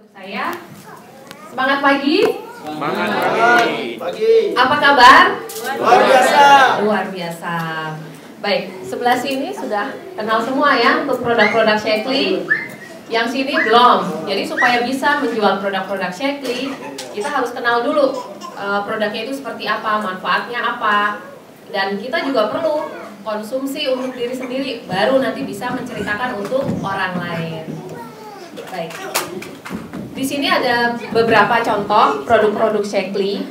Untuk saya, semangat pagi. Semangat pagi. Apa kabar? Luar biasa. Luar biasa. Baik, sebelah sini sudah kenal semua ya untuk produk-produk Shaklee. Yang sini belum. Jadi supaya bisa menjual produk-produk Shaklee, kita harus kenal dulu produknya itu seperti apa, manfaatnya apa. Dan kita juga perlu konsumsi untuk diri sendiri, baru nanti bisa menceritakan untuk orang lain. Baik. Di sini ada beberapa contoh produk-produk Shaklee.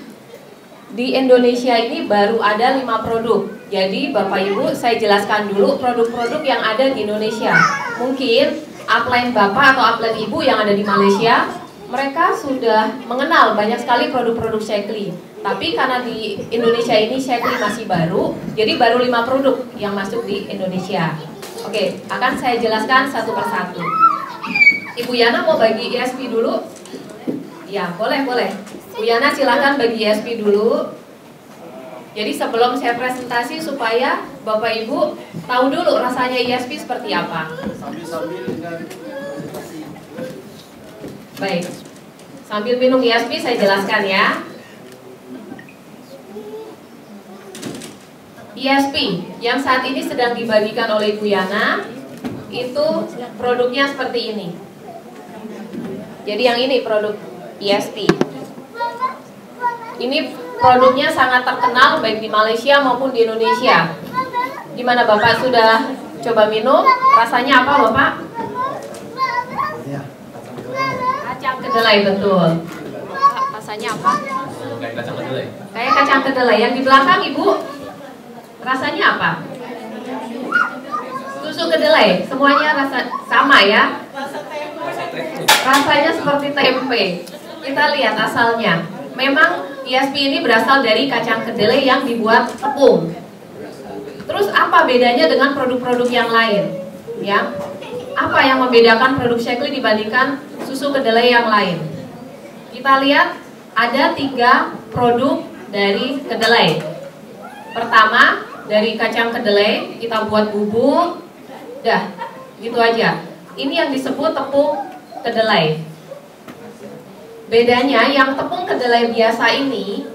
Di Indonesia ini baru ada 5 produk. Jadi Bapak Ibu, saya jelaskan dulu produk-produk yang ada di Indonesia. Mungkin upline Bapak atau upline Ibu yang ada di Malaysia, mereka sudah mengenal banyak sekali produk-produk Shaklee. Tapi karena di Indonesia ini Shaklee masih baru, jadi baru 5 produk yang masuk di Indonesia. Oke, akan saya jelaskan satu persatu. Ibu Yana mau bagi ESP dulu? Ya, boleh. Bu Yana silahkan bagi ESP dulu. Jadi sebelum saya presentasi supaya Bapak Ibu tahu dulu rasanya ESP seperti apa. Baik, sambil minum ESP saya jelaskan ya. ESP yang saat ini sedang dibagikan oleh Bu Yana itu produknya seperti ini. Jadi yang ini produk ESP. Ini produknya sangat terkenal baik di Malaysia maupun di Indonesia. Gimana Bapak sudah coba minum? Rasanya apa Bapak? Kacang kedelai, betul. Rasanya apa? Kayak kacang kedelai. Kayak kacang kedelai. Yang di belakang Ibu, rasanya apa? Susu kedelai. Semuanya rasa sama ya? Rasanya seperti tempe. Kita lihat asalnya. Memang ESP ini berasal dari kacang kedelai yang dibuat tepung. Terus apa bedanya dengan produk-produk yang lain? Ya, apa yang membedakan produk Shaklee dibandingkan susu kedelai yang lain? Kita lihat ada 3 produk dari kedelai. Pertama dari kacang kedelai kita buat bubuk, dah gitu aja. Ini yang disebut tepung kedelai. Bedanya yang tepung kedelai biasa ini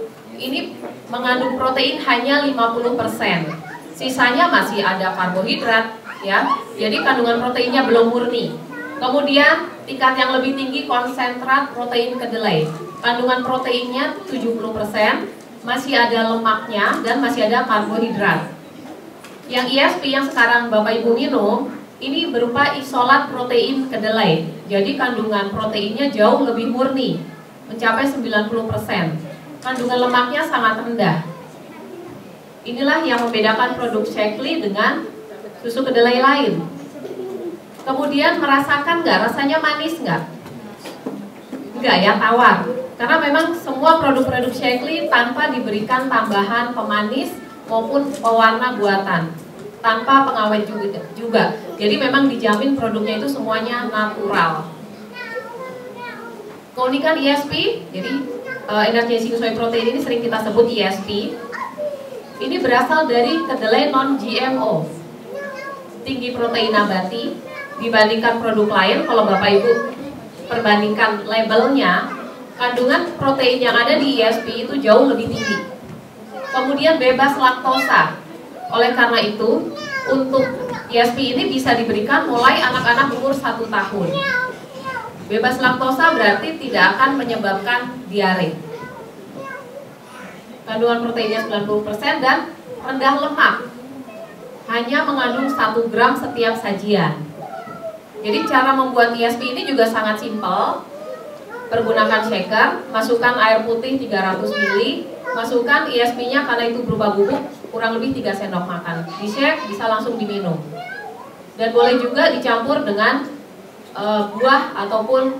mengandung protein hanya 50%. Sisanya masih ada karbohidrat ya. Jadi kandungan proteinnya belum murni. Kemudian tingkat yang lebih tinggi konsentrat protein kedelai. Kandungan proteinnya 70%, masih ada lemaknya dan masih ada karbohidrat. Yang ESP yang sekarang Bapak Ibu minum ini berupa isolat protein kedelai. Jadi kandungan proteinnya jauh lebih murni, mencapai 90%. Kandungan lemaknya sangat rendah. Inilah yang membedakan produk Shaklee dengan susu kedelai lain. Kemudian merasakan nggak? Rasanya manis nggak? Enggak ya, tawar. Karena memang semua produk-produk Shaklee tanpa diberikan tambahan pemanis maupun pewarna buatan, tanpa pengawet juga. Jadi memang dijamin produknya itu semuanya natural. Keunikan ESP, jadi Energetic Soy Protein ini sering kita sebut ESP. Ini berasal dari kedelai non-GMO, tinggi protein nabati dibandingkan produk lain. Kalau Bapak Ibu perbandingkan labelnya, kandungan protein yang ada di ESP itu jauh lebih tinggi. Kemudian bebas laktosa. Oleh karena itu, untuk ESP ini bisa diberikan mulai anak-anak umur 1 tahun. Bebas laktosa berarti tidak akan menyebabkan diare. Kandungan proteinnya 90% dan rendah lemak. Hanya mengandung 1 gram setiap sajian. Jadi cara membuat ESP ini juga sangat simpel. Pergunakan shaker, masukkan air putih 300 ml, masukkan ESP-nya karena itu berupa bubuk, kurang lebih 3 sendok makan. Di-shake, bisa langsung diminum. Dan boleh juga dicampur dengan buah ataupun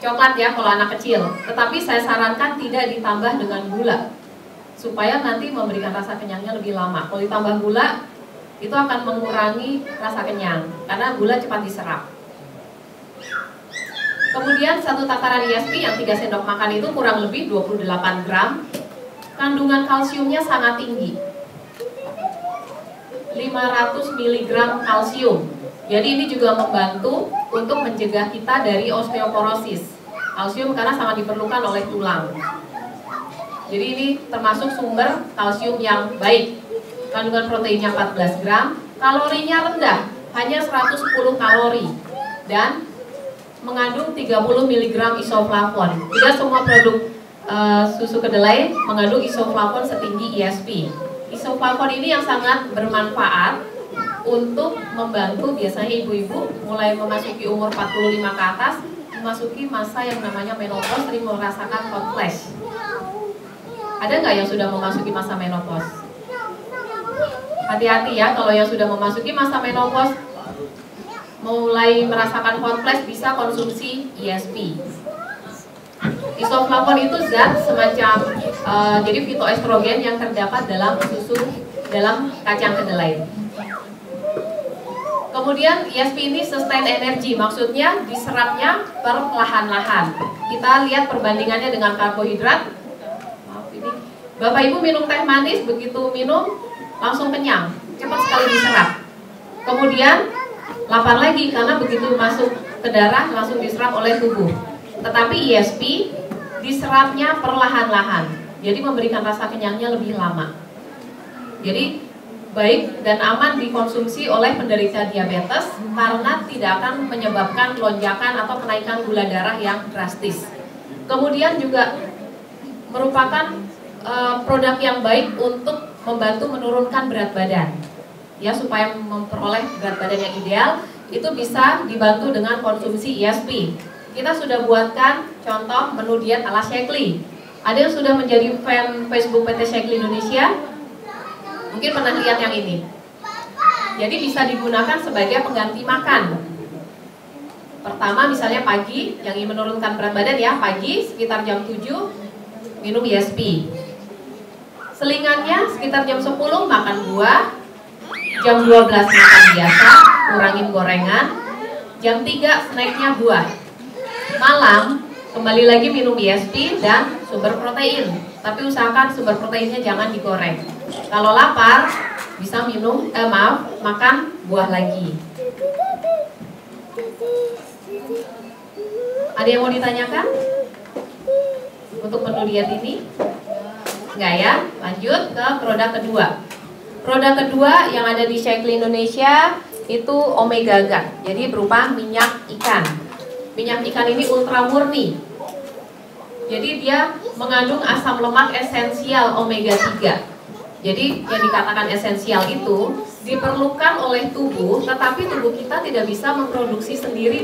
coklat ya kalau anak kecil. Tetapi saya sarankan tidak ditambah dengan gula, supaya nanti memberikan rasa kenyangnya lebih lama. Kalau ditambah gula, itu akan mengurangi rasa kenyang, karena gula cepat diserap. Kemudian 1 takaran ESP yang 3 sendok makan itu kurang lebih 28 gram. Kandungan kalsiumnya sangat tinggi, 500 mg kalsium. Jadi ini juga membantu untuk mencegah kita dari osteoporosis. Kalsium karena sangat diperlukan oleh tulang. Jadi ini termasuk sumber kalsium yang baik. Kandungan proteinnya 14 gram, kalorinya rendah, hanya 110 kalori. Dan mengandung 30 mg isoflavon. Tidak semua produk susu kedelai mengandung isoflavon setinggi ISP. Isoflavon ini yang sangat bermanfaat untuk membantu biasanya ibu-ibu mulai memasuki umur 45 ke atas, memasuki masa yang namanya menopause, sering merasakan hot flash. Ada nggak yang sudah memasuki masa menopause? Hati-hati ya, kalau yang sudah memasuki masa menopause mulai merasakan hot flash, bisa konsumsi ISP. Isoflavon itu zat semacam jadi fitoestrogen yang terdapat dalam susu, dalam kacang kedelai. Kemudian ISP ini sustain energy, maksudnya diserapnya perlahan-lahan. Kita lihat perbandingannya dengan karbohidrat. Maaf ini, Bapak Ibu minum teh manis, begitu minum langsung kenyang, cepat sekali diserap. Kemudian lapar lagi karena begitu masuk ke darah langsung diserap oleh tubuh. Tetapi ISP diserapnya perlahan-lahan, jadi memberikan rasa kenyangnya lebih lama. Jadi baik dan aman dikonsumsi oleh penderita diabetes karena tidak akan menyebabkan lonjakan atau kenaikan gula darah yang drastis. Kemudian juga merupakan produk yang baik untuk membantu menurunkan berat badan. Ya, supaya memperoleh berat badan yang ideal itu bisa dibantu dengan konsumsi ISP. Kita sudah buatkan contoh menu diet ala Shaklee. Ada yang sudah menjadi fan Facebook PT Shaklee Indonesia? Mungkin pernah lihat yang ini. Jadi bisa digunakan sebagai pengganti makan. Pertama misalnya pagi, yang ingin menurunkan berat badan ya, pagi sekitar jam 7 minum ISP. Selingannya sekitar jam 10 makan buah. Jam 12 makan biasa, kurangin gorengan. Jam 3 snacknya buah. Malam kembali lagi minum ISP dan sumber protein. Tapi usahakan sumber proteinnya jangan digoreng. Kalau lapar bisa minum, makan buah lagi. Ada yang mau ditanyakan untuk menu diet ini? Enggak ya? Lanjut ke produk kedua. Produk kedua yang ada di Shaklee Indonesia itu omega guard. Jadi berupa minyak ikan. Minyak ikan ini ultra murni. Jadi dia mengandung asam lemak esensial omega 3. Jadi yang dikatakan esensial itu diperlukan oleh tubuh, tetapi tubuh kita tidak bisa memproduksi sendiri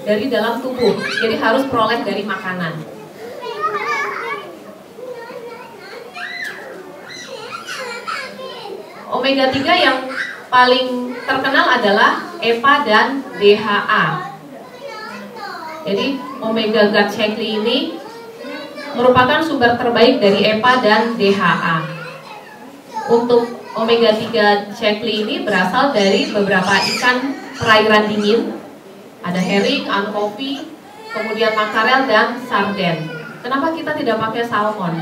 dari dalam tubuh. Jadi harus peroleh dari makanan. Omega 3 yang paling terkenal adalah EPA dan DHA. Jadi omega guard Shaklee ini merupakan sumber terbaik dari EPA dan DHA. Untuk omega 3 Shaklee ini berasal dari beberapa ikan perairan dingin. Ada herring, anchovy, kemudian makarel dan sarden. Kenapa kita tidak pakai salmon?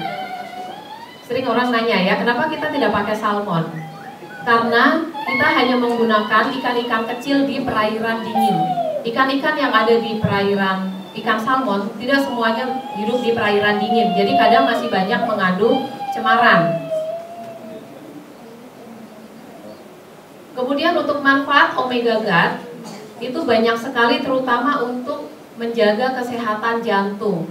Sering orang nanya ya, kenapa kita tidak pakai salmon? Karena kita hanya menggunakan ikan-ikan kecil di perairan dingin. Ikan-ikan yang ada di perairan ikan salmon tidak semuanya hidup di perairan dingin. Jadi kadang masih banyak mengandung cemaran. Kemudian untuk manfaat omega guard itu banyak sekali, terutama untuk menjaga kesehatan jantung.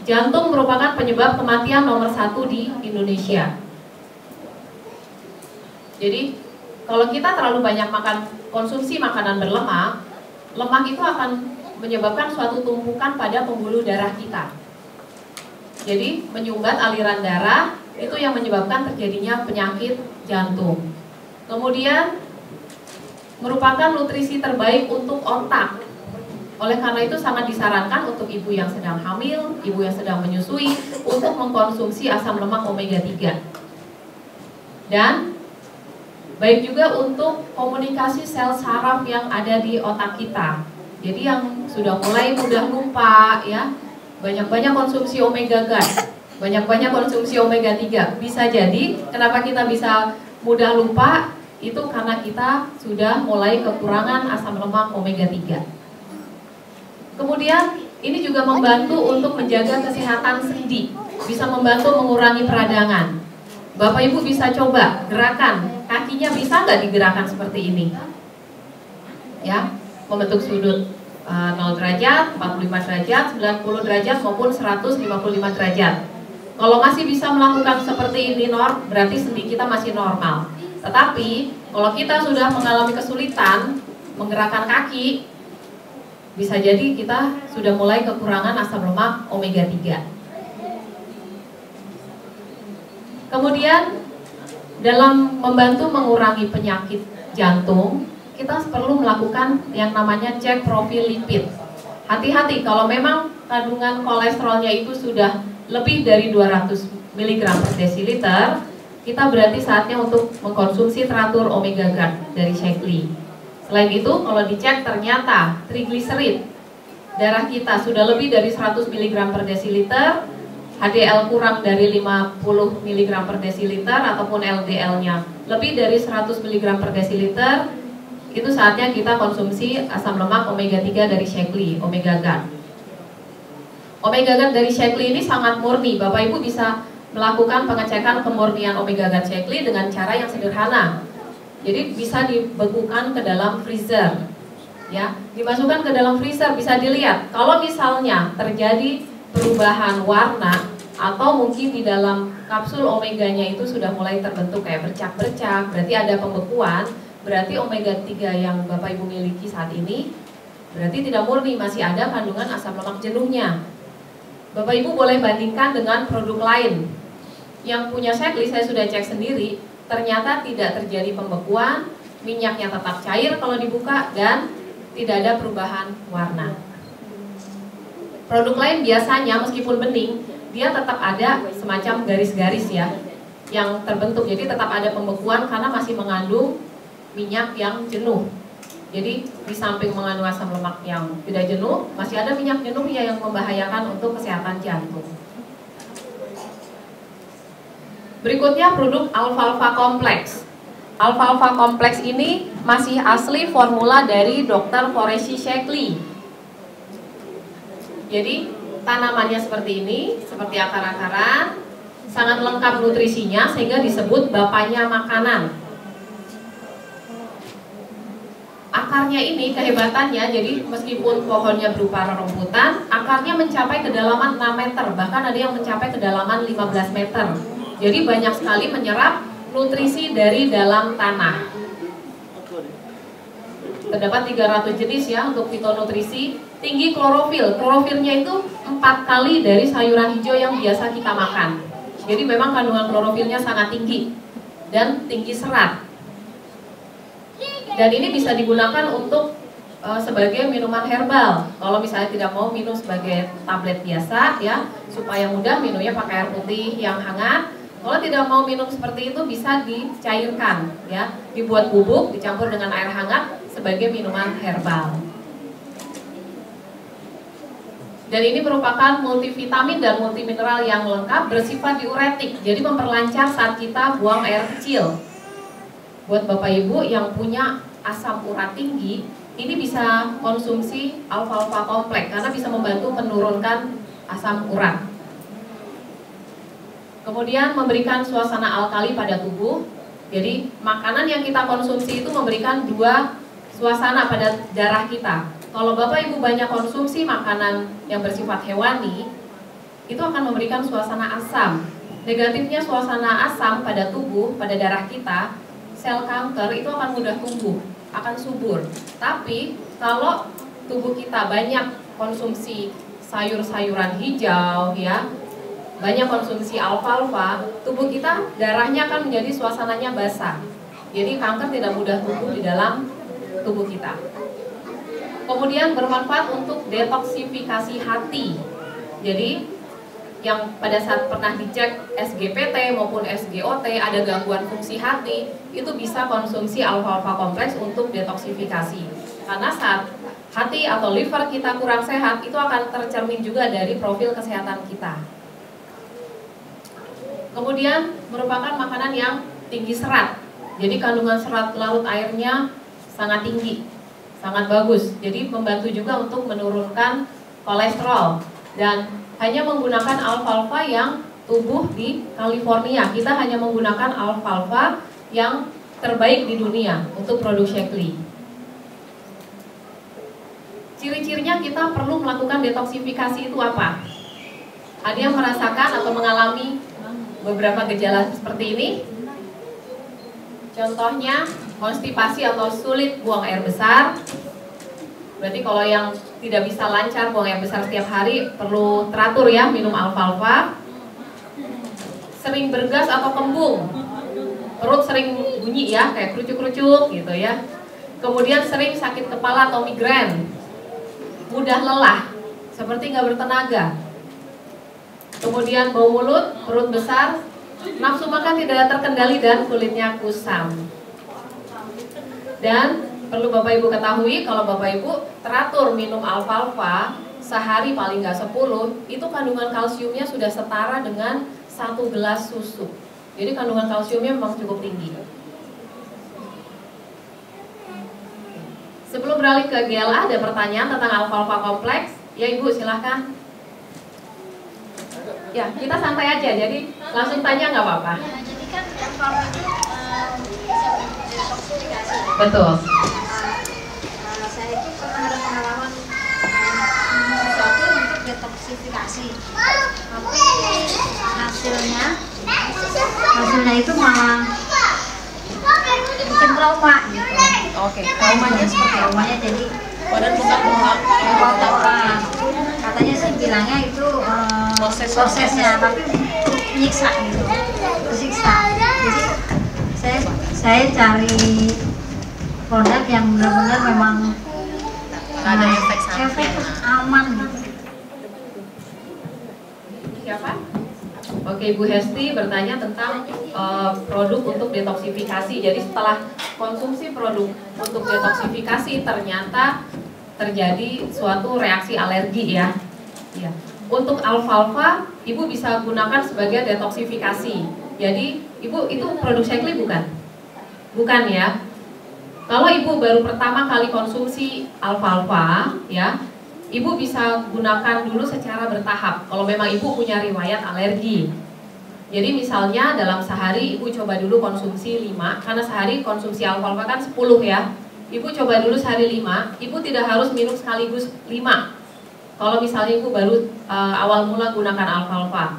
Jantung merupakan penyebab kematian nomor 1 di Indonesia. Jadi kalau kita terlalu banyak konsumsi makanan berlemak, lemak itu akan menyebabkan suatu tumpukan pada pembuluh darah kita. Jadi menyumbat aliran darah, itu yang menyebabkan terjadinya penyakit jantung. Kemudian merupakan nutrisi terbaik untuk otak. Oleh karena itu sangat disarankan untuk ibu yang sedang hamil, ibu yang sedang menyusui untuk mengkonsumsi asam lemak omega 3. Dan baik juga untuk komunikasi sel saraf yang ada di otak kita. Jadi yang sudah mulai mudah lupa ya, banyak-banyak konsumsi omega guard, banyak-banyak konsumsi omega 3. Bisa jadi kenapa kita bisa mudah lupa, itu karena kita sudah mulai kekurangan asam lemak omega 3. Kemudian ini juga membantu untuk menjaga kesehatan sendi, bisa membantu mengurangi peradangan. Bapak Ibu bisa coba gerakan, kakinya bisa nggak digerakkan seperti ini? Ya, membentuk sudut 0 derajat, 45 derajat, 90 derajat maupun 155 derajat. Kalau masih bisa melakukan seperti ini berarti sendi kita masih normal. Tetapi kalau kita sudah mengalami kesulitan menggerakkan kaki, bisa jadi kita sudah mulai kekurangan asam lemak omega 3. Kemudian dalam membantu mengurangi penyakit jantung, kita perlu melakukan yang namanya cek profil lipid. Hati-hati kalau memang kandungan kolesterolnya itu sudah lebih dari 200 mg per desiliter, kita berarti saatnya untuk mengkonsumsi teratur omega GARD dari Shaklee. Selain itu, kalau dicek ternyata trigliserid darah kita sudah lebih dari 100 mg per desiliter, HDL kurang dari 50 mg per desiliter ataupun LDL-nya lebih dari 100 mg per desiliter, itu saatnya kita konsumsi asam lemak omega 3 dari Shaklee, omega GARD. Omega GARD dari Shaklee ini sangat murni. Bapak Ibu bisa melakukan pengecekan kemurnian omega GARD Shaklee dengan cara yang sederhana. Jadi bisa dibekukan ke dalam freezer. Ya, dimasukkan ke dalam freezer, bisa dilihat. Kalau misalnya terjadi perubahan warna atau mungkin di dalam kapsul omeganya itu sudah mulai terbentuk kayak bercak-bercak, berarti ada pembekuan. Berarti omega 3 yang Bapak Ibu miliki saat ini berarti tidak murni, masih ada kandungan asam lemak jenuhnya. Bapak Ibu boleh bandingkan dengan produk lain. Yang punya Shaklee saya sudah cek sendiri, ternyata tidak terjadi pembekuan, minyaknya tetap cair kalau dibuka dan tidak ada perubahan warna. Produk lain biasanya meskipun bening, dia tetap ada semacam garis-garis ya yang terbentuk, jadi tetap ada pembekuan karena masih mengandung minyak yang jenuh. Jadi di samping mengandung asam lemak yang tidak jenuh, masih ada minyak jenuh yang membahayakan untuk kesehatan jantung. Berikutnya produk alfalfa kompleks. Alfalfa kompleks ini masih asli formula dari Dr. Qureshi Shaklee. Jadi tanamannya seperti ini, seperti akar-akaran, sangat lengkap nutrisinya sehingga disebut bapaknya makanan. Akarnya ini kehebatannya, jadi meskipun pohonnya berupa rerumputan, akarnya mencapai kedalaman 6 meter, bahkan ada yang mencapai kedalaman 15 meter. Jadi banyak sekali menyerap nutrisi dari dalam tanah. Terdapat 300 jenis ya untuk fitonutrisi. Tinggi klorofil, klorofilnya itu 4 kali dari sayuran hijau yang biasa kita makan. Jadi memang kandungan klorofilnya sangat tinggi dan tinggi serat. Dan ini bisa digunakan untuk sebagai minuman herbal. Kalau misalnya tidak mau minum sebagai tablet biasa ya, supaya mudah minumnya pakai air putih yang hangat. Kalau tidak mau minum seperti itu bisa dicairkan ya, dibuat bubuk, dicampur dengan air hangat sebagai minuman herbal. Dan ini merupakan multivitamin dan multimineral yang lengkap, bersifat diuretik, jadi memperlancar saat kita buang air kecil. Buat Bapak Ibu yang punya asam urat tinggi, ini bisa konsumsi alfalfa kompleks karena bisa membantu menurunkan asam urat. Kemudian memberikan suasana alkali pada tubuh. Jadi makanan yang kita konsumsi itu memberikan 2 suasana pada darah kita. Kalau Bapak Ibu banyak konsumsi makanan yang bersifat hewani, itu akan memberikan suasana asam. Negatifnya suasana asam pada tubuh, pada darah kita, sel kanker itu akan mudah tumbuh, akan subur. Tapi kalau tubuh kita banyak konsumsi sayur-sayuran hijau ya, banyak konsumsi alfalfa, tubuh kita darahnya akan menjadi suasananya basah. Jadi kanker tidak mudah tumbuh di dalam tubuh kita. Kemudian bermanfaat untuk detoksifikasi hati. Jadi yang pada saat pernah dicek SGPT maupun SGOT ada gangguan fungsi hati, itu bisa konsumsi alfalfa kompleks untuk detoksifikasi. Karena saat hati atau liver kita kurang sehat, itu akan tercermin juga dari profil kesehatan kita. Kemudian merupakan makanan yang tinggi serat. Jadi kandungan serat larut airnya sangat tinggi, sangat bagus. Jadi membantu juga untuk menurunkan kolesterol. Dan hanya menggunakan alfalfa yang tumbuh di California. Kita hanya menggunakan alfalfa yang terbaik di dunia untuk produk Shaklee. Ciri-cirinya kita perlu melakukan detoksifikasi itu apa? Ada yang merasakan atau mengalami beberapa gejala seperti ini? Contohnya konstipasi atau sulit buang air besar. Berarti kalau yang tidak bisa lancar buang air besar setiap hari perlu teratur ya minum alfalfa. Sering bergas atau kembung, perut sering bunyi ya kayak kerucuk-kerucuk gitu ya. Kemudian sering sakit kepala atau migrain, mudah lelah, seperti nggak bertenaga. Kemudian bau mulut, perut besar, nafsu makan tidak terkendali dan kulitnya kusam. Dan perlu Bapak Ibu ketahui kalau Bapak Ibu teratur minum alfalfa sehari paling nggak 10, itu kandungan kalsiumnya sudah setara dengan 1 gelas susu. Jadi kandungan kalsiumnya memang cukup tinggi. Sebelum beralih ke GLA, ada pertanyaan tentang alfalfa kompleks. Ya Ibu silahkan. Ya, kita santai aja, jadi langsung tanya nggak apa-apa. Jadi kan alfalfa itu bisa detoksifikasi. Betul. Saya itu pernah ada pengalaman sesuatu untuk detoksifikasi, tapi hasilnya itu malah bikin trauma gitu. Oke, traumanya seperti apa? Traumanya jadi Badan bengkak-bengkak. katanya sih bilangnya itu prosesnya, tapi menyiksa gitu, tersiksa. Jadi saya cari produk yang benar-benar memang ada efek samping, aman gitu. Siapa? Oke, Ibu Hesti bertanya tentang produk untuk detoksifikasi. Jadi setelah konsumsi produk untuk detoksifikasi ternyata terjadi suatu reaksi alergi ya. Ya. Untuk alfalfa, Ibu bisa gunakan sebagai detoksifikasi. Jadi Ibu itu produk Shaklee bukan? Bukan ya. Kalau Ibu baru pertama kali konsumsi alfalfa, ya, Ibu bisa gunakan dulu secara bertahap. Kalau memang Ibu punya riwayat alergi. Jadi misalnya dalam sehari Ibu coba dulu konsumsi 5, karena sehari konsumsi alfalfa kan 10 ya. Ibu coba dulu sehari 5, Ibu tidak harus minum sekaligus 5. Kalau misalnya Ibu baru awal mula gunakan alfalfa.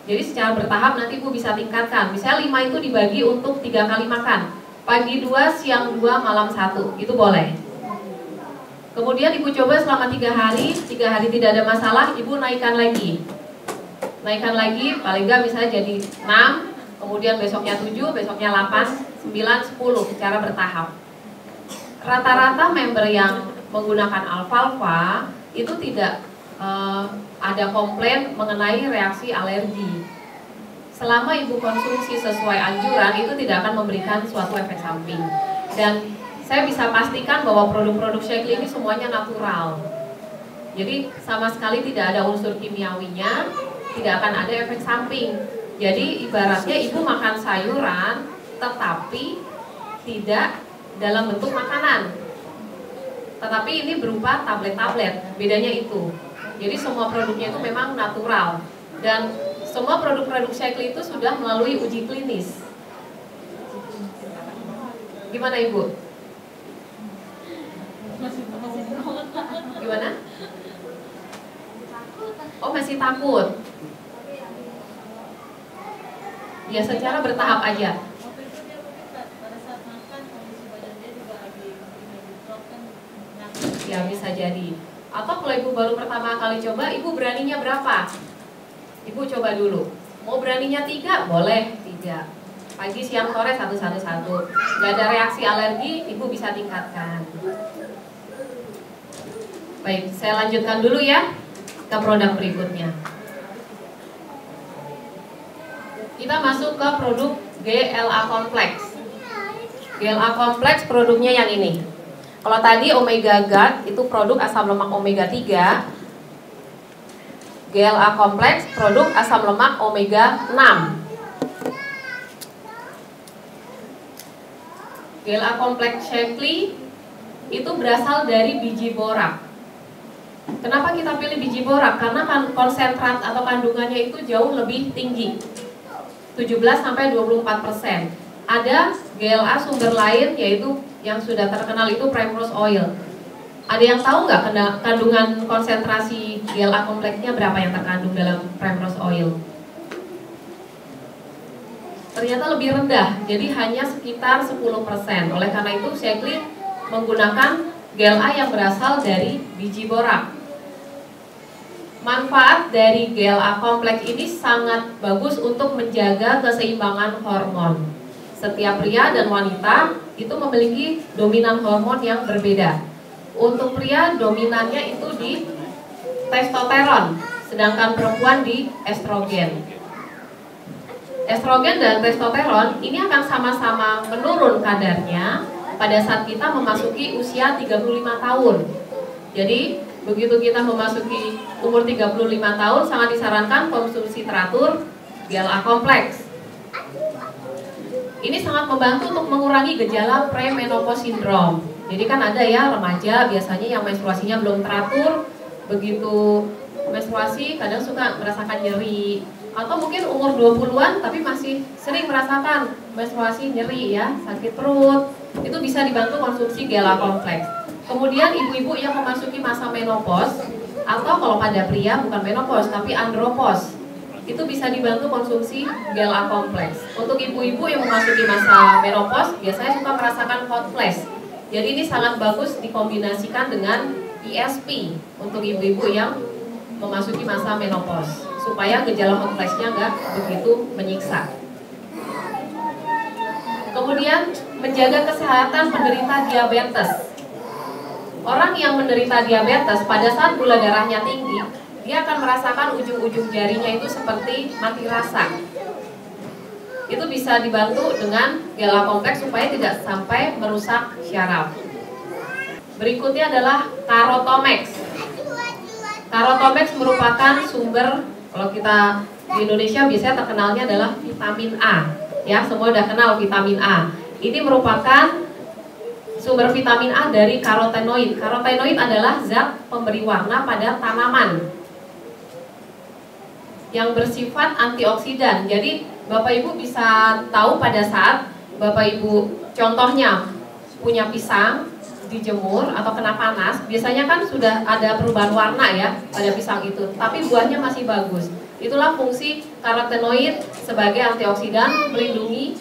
Jadi secara bertahap nanti Ibu bisa tingkatkan. Misalnya 5 itu dibagi untuk 3 kali makan. Pagi 2, siang 2, malam 1. Itu boleh. Kemudian Ibu coba selama 3 hari, 3 hari tidak ada masalah, Ibu naikkan lagi. Naikkan lagi, paling nggak misalnya jadi 6, kemudian besoknya 7, besoknya 8, 9, 10 secara bertahap. Rata-rata member yang menggunakan alfalfa itu tidak ada komplain mengenai reaksi alergi. Selama Ibu konsumsi sesuai anjuran, itu tidak akan memberikan suatu efek samping. Dan saya bisa pastikan bahwa produk-produk Shaklee ini semuanya natural. Jadi sama sekali tidak ada unsur kimiawinya, tidak akan ada efek samping. Jadi ibaratnya Ibu makan sayuran, tetapi tidak dalam bentuk makanan. Tetapi ini berupa tablet-tablet, bedanya itu. Jadi semua produknya itu memang natural. Dan semua produk-produk Shaklee itu sudah melalui uji klinis. Gimana Ibu? Gimana? Oh masih takut? Ya secara bertahap aja. Ya bisa jadi. Atau kalau Ibu baru pertama kali coba, Ibu beraninya berapa? Ibu coba dulu. Mau beraninya 3? Boleh 3. Pagi, siang, sore, 1. Gak ada reaksi alergi, Ibu bisa tingkatkan. Baik, saya lanjutkan dulu ya ke produk berikutnya. Kita masuk ke produk GLA kompleks. GLA kompleks produknya yang ini. Kalau tadi Omega Guard itu produk asam lemak omega 3, GLA kompleks produk asam lemak omega 6. GLA Complex Shakely itu berasal dari biji borak. Kenapa kita pilih biji borak? Karena konsentrat atau kandungannya itu jauh lebih tinggi, 17-24%. Ada GLA sumber lain yaitu yang sudah terkenal itu Primrose Oil. Ada yang tahu nggak kandungan konsentrasi GLA kompleksnya berapa yang terkandung dalam Primrose Oil? Ternyata lebih rendah, jadi hanya sekitar 10%. Oleh karena itu Shakely menggunakan GLA yang berasal dari biji borak. Manfaat dari GLA kompleks ini sangat bagus untuk menjaga keseimbangan hormon. Setiap pria dan wanita itu memiliki dominan hormon yang berbeda. Untuk pria dominannya itu di testosteron, sedangkan perempuan di estrogen. Estrogen dan testosteron ini akan sama-sama menurun kadarnya pada saat kita memasuki usia 35 tahun. Jadi begitu kita memasuki umur 35 tahun, sangat disarankan konsumsi teratur GLA kompleks. Ini sangat membantu untuk mengurangi gejala premenopause syndrome. Jadi kan ada ya remaja biasanya yang menstruasinya belum teratur, begitu menstruasi kadang suka merasakan nyeri, atau mungkin umur 20-an tapi masih sering merasakan menstruasi nyeri ya, sakit perut. Itu bisa dibantu konsumsi GLA kompleks. Kemudian ibu-ibu yang memasuki masa menopause, atau kalau pada pria bukan menopause tapi andropause, itu bisa dibantu konsumsi GLA kompleks. Untuk ibu-ibu yang memasuki masa menopause biasanya suka merasakan hot flash. Jadi ini sangat bagus dikombinasikan dengan ESP untuk ibu-ibu yang memasuki masa menopause, supaya gejala hot flash-nya nggak begitu menyiksa. Kemudian menjaga kesehatan penderita diabetes. Orang yang menderita diabetes pada saat gula darahnya tinggi, dia akan merasakan ujung-ujung jarinya itu seperti mati rasa. Itu bisa dibantu dengan GLA kompleks supaya tidak sampai merusak syaraf. Berikutnya adalah Carotomax. Carotomax merupakan sumber, kalau kita di Indonesia biasanya terkenalnya adalah vitamin A. Ya, semua udah kenal vitamin A. Ini merupakan sumber vitamin A dari karotenoid. Karotenoid adalah zat pemberi warna pada tanaman yang bersifat antioksidan. Jadi Bapak Ibu bisa tahu pada saat Bapak Ibu contohnya punya pisang dijemur atau kena panas, biasanya kan sudah ada perubahan warna ya pada pisang itu, tapi buahnya masih bagus. Itulah fungsi karotenoid sebagai antioksidan, melindungi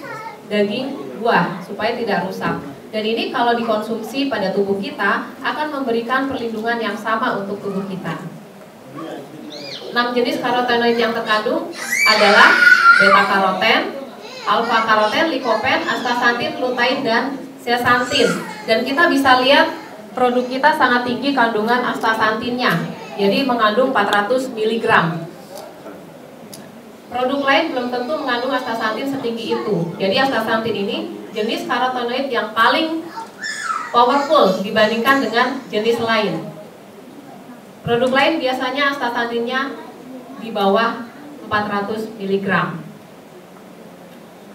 daging buah supaya tidak rusak. Dan ini kalau dikonsumsi pada tubuh kita akan memberikan perlindungan yang sama untuk tubuh kita. 6 jenis karotenoid yang terkandung adalah beta karoten, alfa karoten, likopen, astaxanthin, lutein, dan zeaxanthin. Dan kita bisa lihat produk kita sangat tinggi kandungan astaxanthinnya, jadi mengandung 400 mg. Produk lain belum tentu mengandung astaxanthin setinggi itu. Jadi astaxanthin ini jenis karotenoid yang paling powerful dibandingkan dengan jenis lain. Produk lain biasanya astaxanthinnya di bawah 400 mg.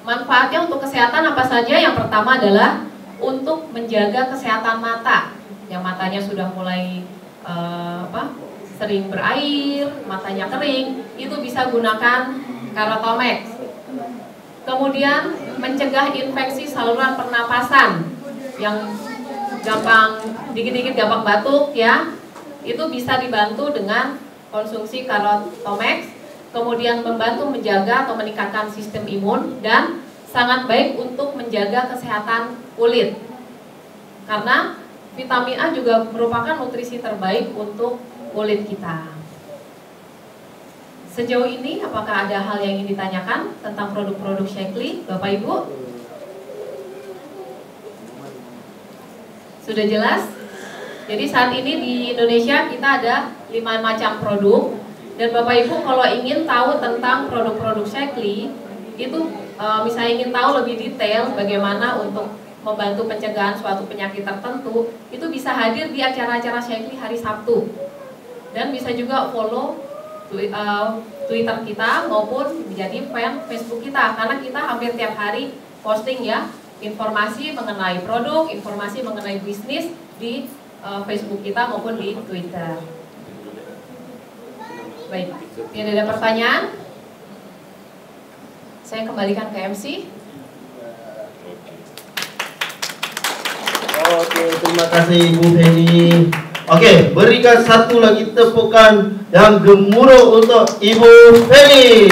Manfaatnya untuk kesehatan apa saja? Yang pertama adalah untuk menjaga kesehatan mata. Yang matanya sudah mulai sering berair, matanya kering, itu bisa gunakan Carotomax. Kemudian mencegah infeksi saluran pernapasan yang gampang dikit-dikit gampang batuk ya, itu bisa dibantu dengan konsumsi Carotomax. Kemudian membantu menjaga atau meningkatkan sistem imun dan sangat baik untuk menjaga kesehatan kulit. Karena vitamin A juga merupakan nutrisi terbaik untuk kulit kita. Sejauh ini apakah ada hal yang ingin ditanyakan tentang produk-produk Shakely, Bapak Ibu? Sudah jelas? Jadi saat ini di Indonesia kita ada 5 macam produk. Dan Bapak Ibu kalau ingin tahu tentang produk-produk Shakely, itu misalnya ingin tahu lebih detail bagaimana untuk membantu pencegahan suatu penyakit tertentu, itu bisa hadir di acara-acara Shakely hari Sabtu. Dan bisa juga follow Twitter kita maupun menjadi fan Facebook kita, karena kita hampir tiap hari posting ya informasi mengenai produk, informasi mengenai bisnis di Facebook kita maupun di Twitter. Baik, tidak ada pertanyaan? Saya kembalikan ke MC. Oke, terima kasih Ibu Feni. Oke, berikan satu lagi tepukan yang gemuruh untuk Ibu Feni.